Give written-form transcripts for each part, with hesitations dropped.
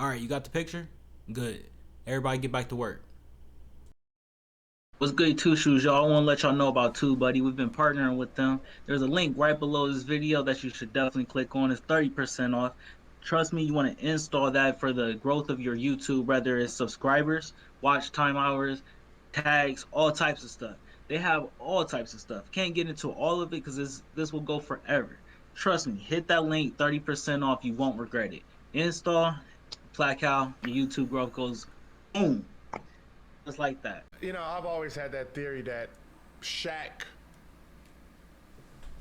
All right, you got the picture? Good. Everybody get back to work. What's good, Two Shoes, y'all? I want to let y'all know about Two Buddy. We've been partnering with them. There's a link right below this video that you should definitely click on. It's 30% off. Trust me, you want to install that for the growth of your YouTube, whether it's subscribers, watch time hours, tags, all types of stuff. They have all types of stuff. Can't get into all of it because this will go forever. Trust me, hit that link, 30% off. You won't regret it. Install, Placow, your YouTube growth goes boom, just like that. You know, I've always had that theory that Shaq,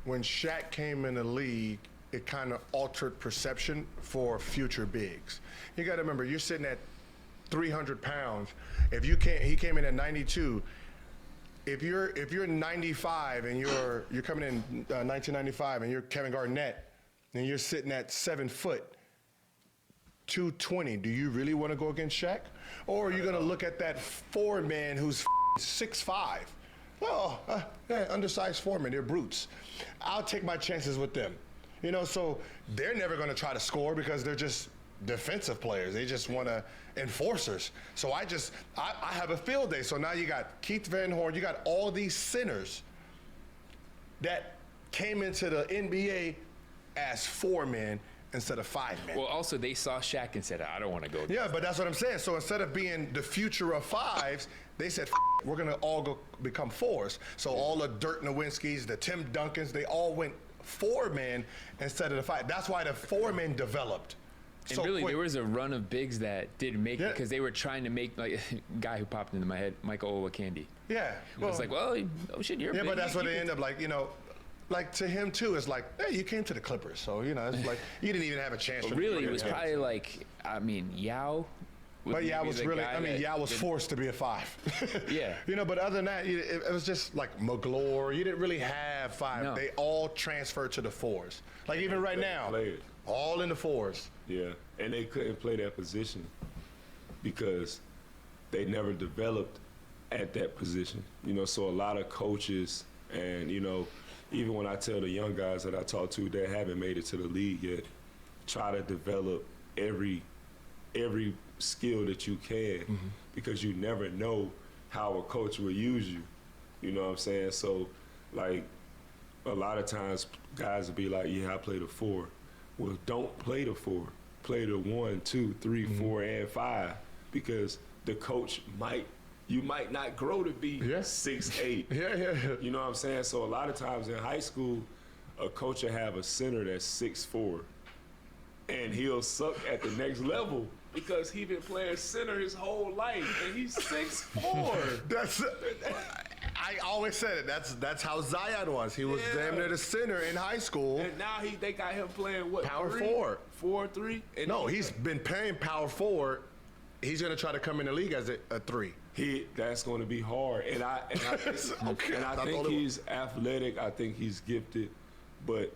when Shaq came in the league, it kind of altered perception for future bigs. You got to remember, you're sitting at 300 pounds. If you can't, he came in at 92. If you're 95 and you're coming in 1995 and you're Kevin Garnett and you're sitting at 7 foot, 220, do you really want to go against Shaq? Or are you going to look at that four-man who's 6'5"? Well, undersized foremen, they're brutes. I'll take my chances with them. You know, so they're never going to try to score because they're just defensive players. They just want to enforcers. So I have a field day. So now you got Keith Van Horn, you got all these centers that came into the NBA as four men instead of 5 men. Well, also they saw Shaq and said, I don't want to go. Yeah, but that's what I'm saying. So instead of being the future of 5s, they said, we're going to all go become 4s. So all the Dirk Nowinskis, the Tim Duncans, they all went 4-man instead of the 5. That's why the 4-men developed. And so really, quick. there was a run of bigs that didn't make it because they were trying to make, like, guy who popped into my head, Michael Olawokandi. Yeah. Well, it's like, well, oh shit, you're yeah, big. but that's what they end up like, you know. Like to him too, it's like, hey, you came to the Clippers, so you know, it's like you didn't even have a chance. But really, it was probably like, I mean, Yao. But Yao was really, I mean, Yao was forced to be a 5. Yeah. You know, but other than that, it was just like McGlure. You didn't really have 5. No. They all transferred to the 4s. Like even right now, all in the 4s. Yeah, and they couldn't play that position because they never developed at that position. You know, so a lot of coaches and, you know, even when I tell the young guys that I talk to that haven't made it to the league yet, try to develop every skill that you can because you never know how a coach will use you. You know what I'm saying? So, like, a lot of times guys will be like, yeah, I play the 4. Well, don't play the 4. Play the 1, 2, 3, 4, and 5 because the coach you might not grow to be 6'8". Yeah. You know what I'm saying? So a lot of times in high school, a coach will have a center that's 6'4", and he'll suck at the next level because he been playing center his whole life, and he's 6'4". I always said it. That's how Zion was. He was damn near the center in high school. And now they got him playing what? Power 3? forward. 4, 3? And No, he's been playing power forward. He's going to try to come in the league as a 3. That's going to be hard, and I think he's athletic. I think he's gifted, but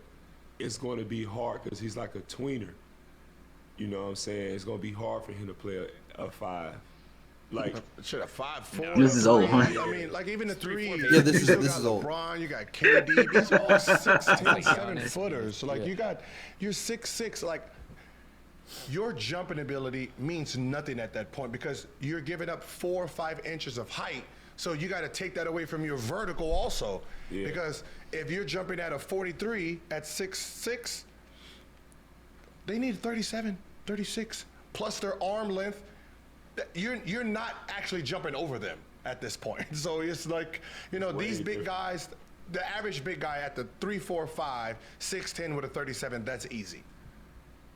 it's going to be hard because he's like a tweener. You know what I'm saying? It's going to be hard for him to play a 5. Like should have 5'4". This is old, huh? I mean, like even the 3. Yeah, this is old. LeBron, you got KD. These are all 6'10", 7 Giannis. footers. So like you're 6'6". Like your jumping ability means nothing at that point because you're giving up 4 or 5 inches of height. So you got to take that away from your vertical also. Yeah. Because if you're jumping at a 43 at 6'6", they need 37, 36 plus their arm length. You're not actually jumping over them at this point. So it's like, you know, these big guys, the average big guy at the 3, 4, 5, 6'10" with a 37, that's easy.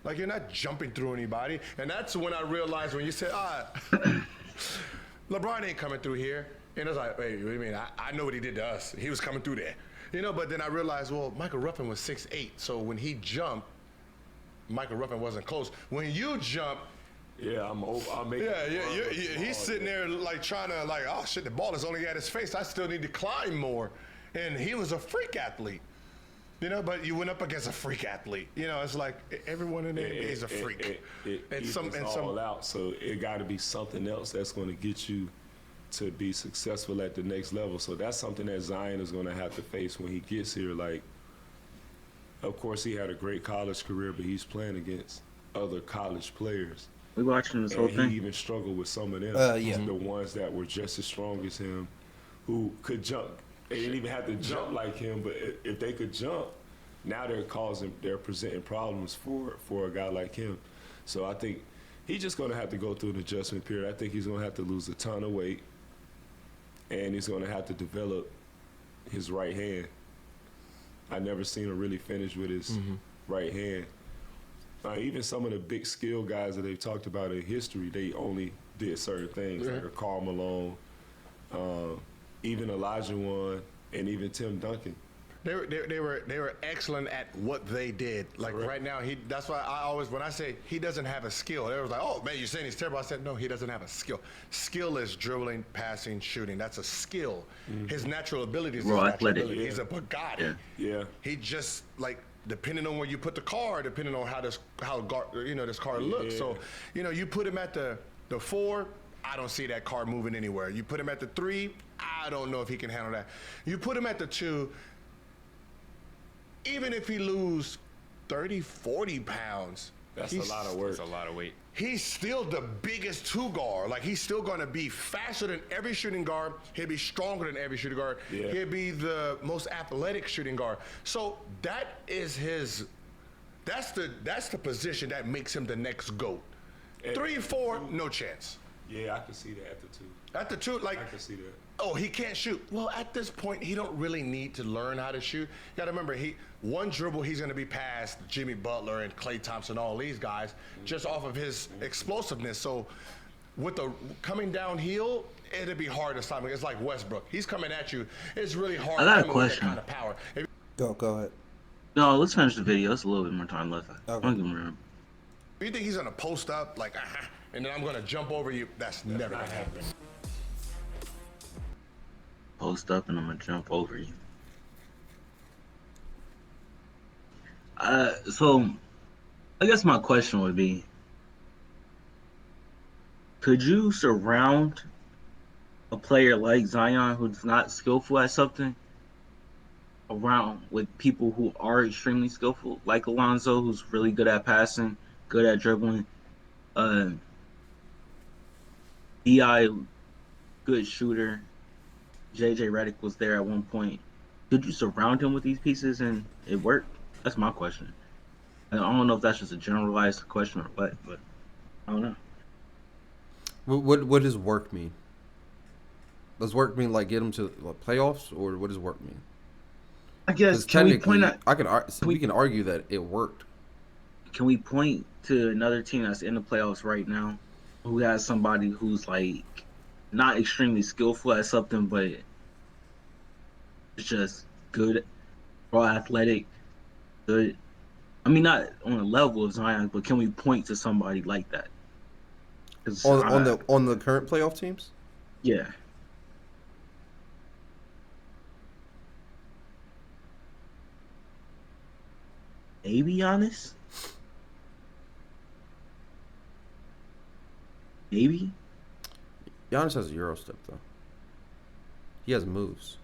Like you're not jumping through anybody. And that's when I realized when you said, LeBron ain't coming through here. And I was like, wait, what do you mean? I know what he did to us. He was coming through there. You know, but then I realized, well, Michael Ruffin was 6'8". So when he jumped, Michael Ruffin wasn't close. When you jump, yeah, I'm over. He's sitting there like trying to like, oh shit, the ball is only at his face. I still need to climb more. And he was a freak athlete. You know, but you went up against a freak athlete. You know, it's like everyone in the NBA is a freak. It's all out, so it got to be something else that's going to get you to be successful at the next level. So that's something that Zion is going to have to face when he gets here. Like, of course, he had a great college career, but he's playing against other college players. We watching this whole And he thing. even struggled with some of them. Yeah. The ones that were just as strong as him, who could jump. They didn't even have to jump like him, but if they could jump, now they're presenting problems for a guy like him. So I think he's just going to have to go through an adjustment period. I think he's going to have to lose a ton of weight, and he's going to have to develop his right hand. I never seen him really finish with his right hand. Even some of the big skill guys that they've talked about in history, they only did certain things, like a Karl Malone, even Elijah Wan, and even Tim Duncan. They were excellent at what they did. Like right now, that's why I always, when I say he doesn't have a skill, they was like, oh man, you're saying he's terrible. I said, no, he doesn't have a skill. Skill is dribbling, passing, shooting. That's a skill. His natural ability is his natural athletic. ability. He's a Bugatti. Yeah. He just like, depending on where you put the car, depending on how this car looks. So, you put him at the 4, I don't see that car moving anywhere. You put him at the 3, I don't know if he can handle that. You put him at the 2, even if he lose 30, 40 pounds, That's a lot of work. That's a lot of weight. he's still the biggest 2 guard. Like, he's still going to be faster than every shooting guard. He'll be stronger than every shooting guard. Yeah. He'll be the most athletic shooting guard. So that is his. That's the position that makes him the next GOAT. 3, 4, no chance. Yeah, I can see that at the 2. At the 2, like, I can see that. oh, he can't shoot. Well, at this point, he don't really need to learn how to shoot. You got to remember, one dribble, he's going to be past Jimmy Butler and Klay Thompson, all these guys, just off of his explosiveness. So with the coming downhill, it'll be hard to stop him. It's like Westbrook. He's coming at you. It's really hard I got a coming with that question. kind of power. Go ahead. No, let's finish the video. It's a little bit more time left. Okay. Don't get me wrong. If you think he's going to post up, like, and then I'm going to jump over you, that's never going to happen. Post up and I'm gonna jump over you. So I guess my question would be, could you surround a player like Zion who's not skillful at something around with people who are extremely skillful, like Alonzo, who's really good at passing, good at dribbling, DI, good shooter, JJ Redick was there at one point. Could you surround him with these pieces and it worked? That's my question. I don't know if that's just a generalized question or what, but I don't know. What does work mean? Does work mean like get him to playoffs, or what does work mean? I guess 'Cause can we point technically, at we can argue that it worked. can we point to another team that's in the playoffs right now who has somebody who's like not extremely skillful at something, but it's just good, raw athletic, good. I mean, not on the level of Zion, but can we point to somebody like that? 'Cause On the current playoff teams? yeah. Maybe Giannis? Maybe? Giannis has a Euro step though. He has moves.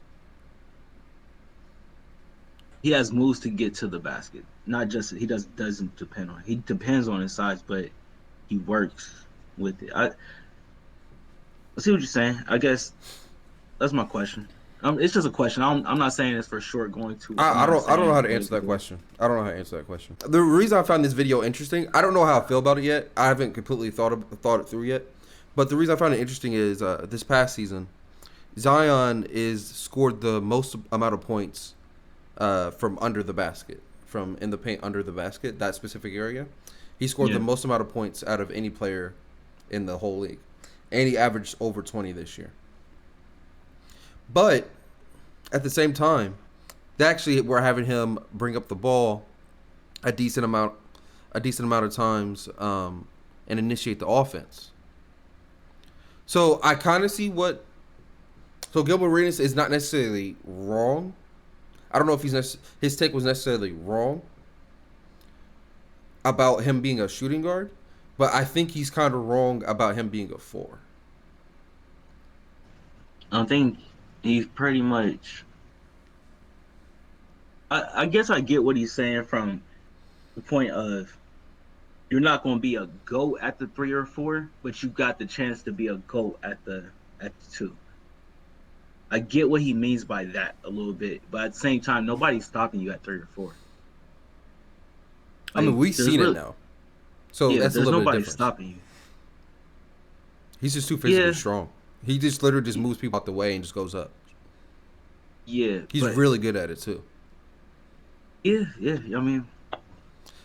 He has moves to get to the basket. Not just doesn't depend on it. He depends on his size, but he works with it. I see what you're saying. I guess that's my question. It's just a question. I'm not saying it's for sure going to. I don't know how to answer that question. I don't know how to answer that question. The reason I found this video interesting, I don't know how I feel about it yet. I haven't completely thought it through yet. But the reason I found it interesting is this past season, Zion is scored the most amount of points from under the basket, from in the paint under the basket, that specific area. He scored the most amount of points out of any player in the whole league, and he averaged over 20 this year. But at the same time, they actually were having him bring up the ball a decent amount of times and initiate the offense. So I kind of see what. So Gilbert Arenas is not necessarily wrong. I don't know if his take was necessarily wrong about him being a shooting guard, but I think he's kind of wrong about him being a 4. I think he's pretty much. I guess I get what he's saying from the point of you're not going to be a GOAT at the 3 or 4, but you got the chance to be a GOAT at the 2. I get what he means by that a little bit, but at the same time, nobody's stopping you at 3 or 4. I mean, we've seen it now, so yeah, that's a there's little bit nobody different. stopping you. He's just too physically Yeah. strong. He just literally just moves people out the way and just goes up. Yeah, He's but, really good at it too. yeah. I mean,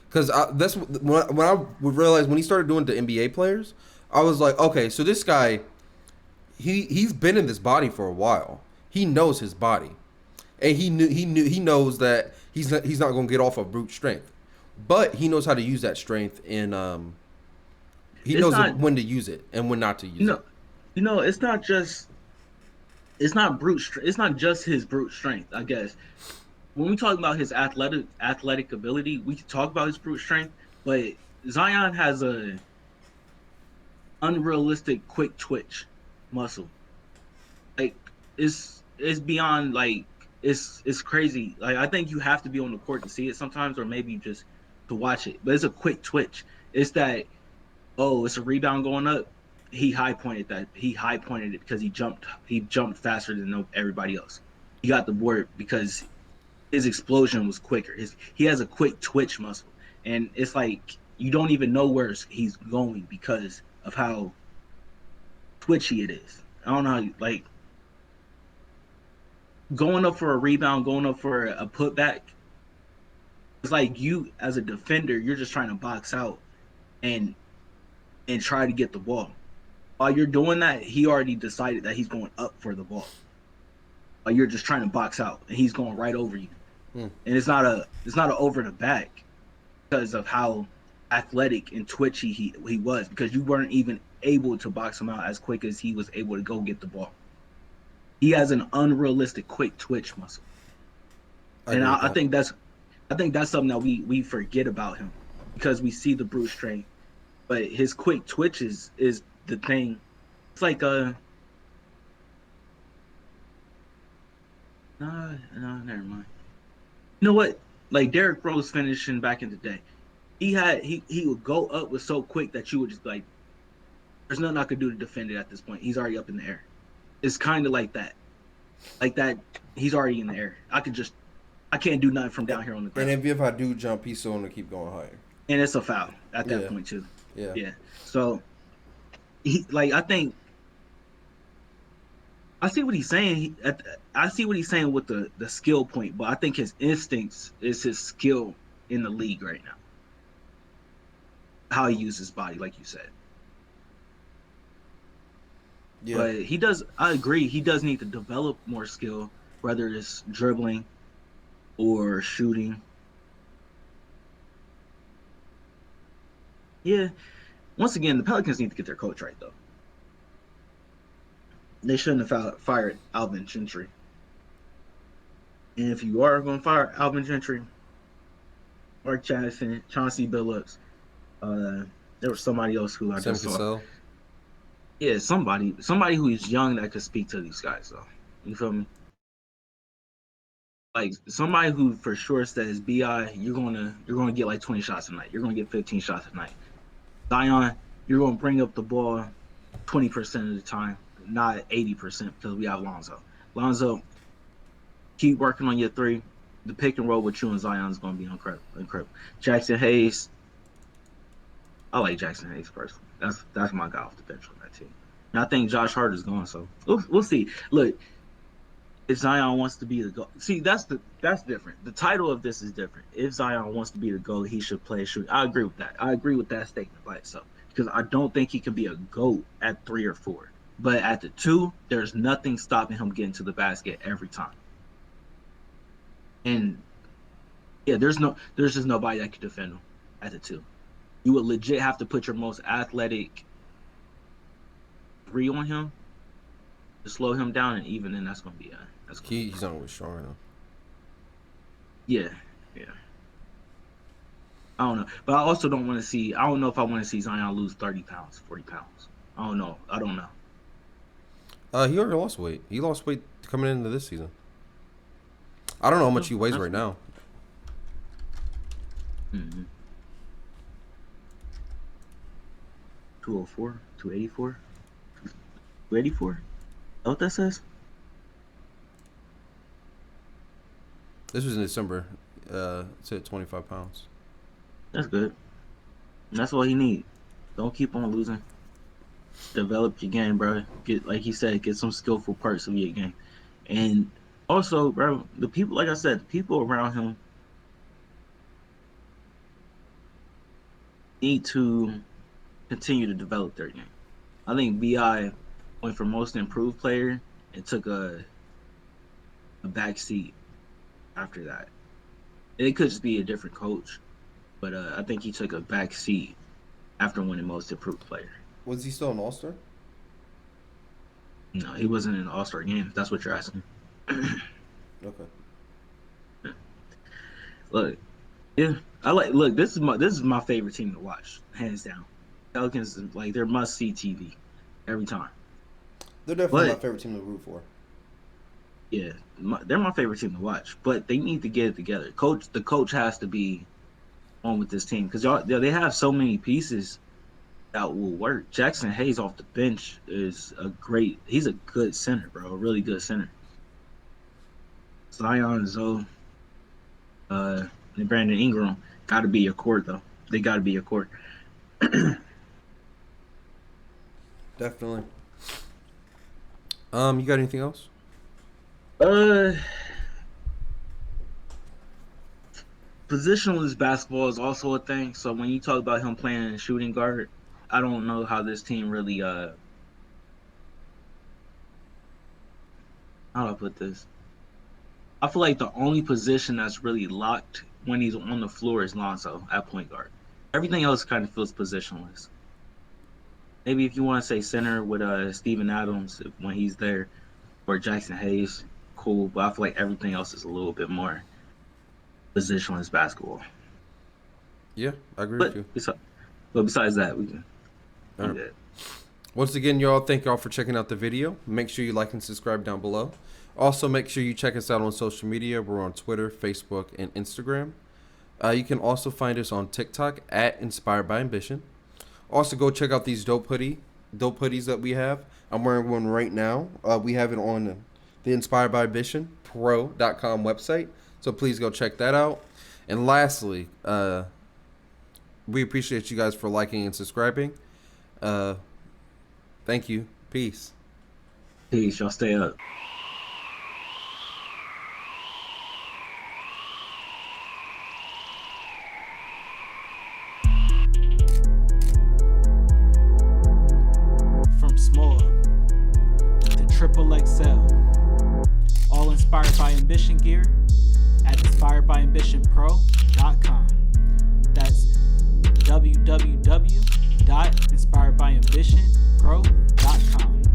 Because that's when I would realize when he started doing the NBA players, I was like, okay, so this guy, he's been in this body for a while. He knows his body, and he knows that he's not going to get off of brute strength, but he knows how to use that strength in he It's knows not- when to use it and when not to use it. it's not just it's not it's not just his brute strength, I guess. When we talk about his athletic ability, we can talk about his brute strength, but Zion has a unrealistic quick twitch muscle. Like it's beyond like it's crazy. Like I think you have to be on the court to see it sometimes, or maybe just to watch it. But it's a quick twitch. It's that it's a rebound going up. He high pointed it because he jumped faster than everybody else. He got the board because his explosion was quicker. He has a quick twitch muscle, and it's like you don't even know where he's going because of how twitchy it is. I don't know how like going up for a rebound, going up for a putback. It's like you as a defender, you're just trying to box out and try to get the ball. While you're doing that, he already decided that he's going up for the ball. While you're just trying to box out, and he's going right over you. And it's not a over the back because of how athletic and twitchy he was, because you weren't even able to box him out as quick as he was able to go get the ball. He has an unrealistic quick twitch muscle, and I think that's something that we forget about him because we see the brute strength, but his quick twitches is the thing. It's like no, never mind. You know what? Like Derrick Rose finishing back in the day, he would go up with so quick that you would just like, there's nothing I could do to defend it at this point. He's already up in the air. It's kind of like that. He's already in the air. I can't do nothing from down here on the ground. And if I do jump, he's still going to keep going higher. And it's a foul at that point too. Yeah. So I see what he's saying. I see what he's saying with the skill point, but I think his instincts is his skill in the league right now. How he uses his body, like you said. Yeah. But he does. I agree. He does need to develop more skill, whether it's dribbling or shooting. Yeah. Once again, the Pelicans need to get their coach right, though. They shouldn't have fired Alvin Gentry. And if you are going to fire Alvin Gentry, Mark Jackson, Chauncey Billups, there was somebody else who I just saw. Yeah, somebody who is young that could speak to these guys, though. You feel me? Like somebody who for sure says, "Bi, you're gonna get like 20 shots a night. You're gonna get 15 shots a night. Zion, you're gonna bring up the ball 20% of the time, not 80% because we have Lonzo. Lonzo, keep working on your 3. The pick and roll with you and Zion is gonna be incredible. Jackson Hayes, I like Jackson Hayes personally. That's my guy off the bench on that team. And I think Josh Hart is gone, so we'll see. Look, if Zion wants to be the GOAT, see that's different. The title of this is different. If Zion wants to be the GOAT, he should play shoot. I agree with that. I agree with that statement by itself because I don't think he can be a GOAT at 3 or 4. But at the 2, there's nothing stopping him getting to the basket every time. And yeah, there's just nobody that could defend him at the 2. You would legit have to put your most athletic 3 on him to slow him down, and even then, that's gonna be He's not always strong enough. Yeah. I don't know, but I also don't want to see. I don't know if I want to see Zion lose 30 pounds, 40 pounds. I don't know. He already lost weight. He lost weight coming into this season. I don't know how much he weighs right now. Mm-hmm. 204, 284, 284. Is that what that says? This was in December. It said 25 pounds. That's good. That's all he need. Don't keep on losing. Develop your game, bro. Get, like he said, get some skillful parts of your game. And also, bro, the people, like I said, the people around him need to continue to develop their game. I think BI went for most improved player and took a back seat after that. It could just be a different coach, but I think he took a back seat after winning most improved player. Was he still an All-Star? No, he wasn't in the All-Star game, if that's what you're asking. Okay. Look, yeah, look, this is my favorite team to watch, hands down. Pelicans, like, they're must-see TV every time. They're definitely my favorite team to root for. Yeah, they're my favorite team to watch, but they need to get it together. The coach has to be on with this team because they have so many pieces that will work. Jackson Hayes off the bench is he's a good center, bro, a really good center. Zion, Zoe, and Brandon Ingram got to be your core, though. They got to be your core. Definitely. You got anything else? Positionless basketball is also a thing. So when you talk about him playing in shooting guard, I don't know how this team really how do I put this? I feel like the only position that's really locked when he's on the floor is Lonzo at point guard. Everything else kind of feels positionless. Maybe if you want to say center with Steven Adams when he's there, or Jackson Hayes, cool. But I feel like everything else is a little bit more positionless basketball. Yeah, I agree with you. But besides that, we can. All right. Once again, y'all, thank y'all for checking out the video. Make sure you like and subscribe down below. Also, make sure you check us out on social media. We're on Twitter, Facebook, and Instagram. You can also find us on TikTok at Inspired by Ambition. Also, go check out these dope hoodies that we have. I'm wearing one right now. We have it on the Inspired by Ambition Pro.com website. So please go check that out. And lastly, we appreciate you guys for liking and subscribing. Thank you. Peace. Peace. Y'all stay up. From small to triple XL, all inspired by ambition gear at inspiredbyambitionpro.com. That's www.inspiredbyambitionpro.com.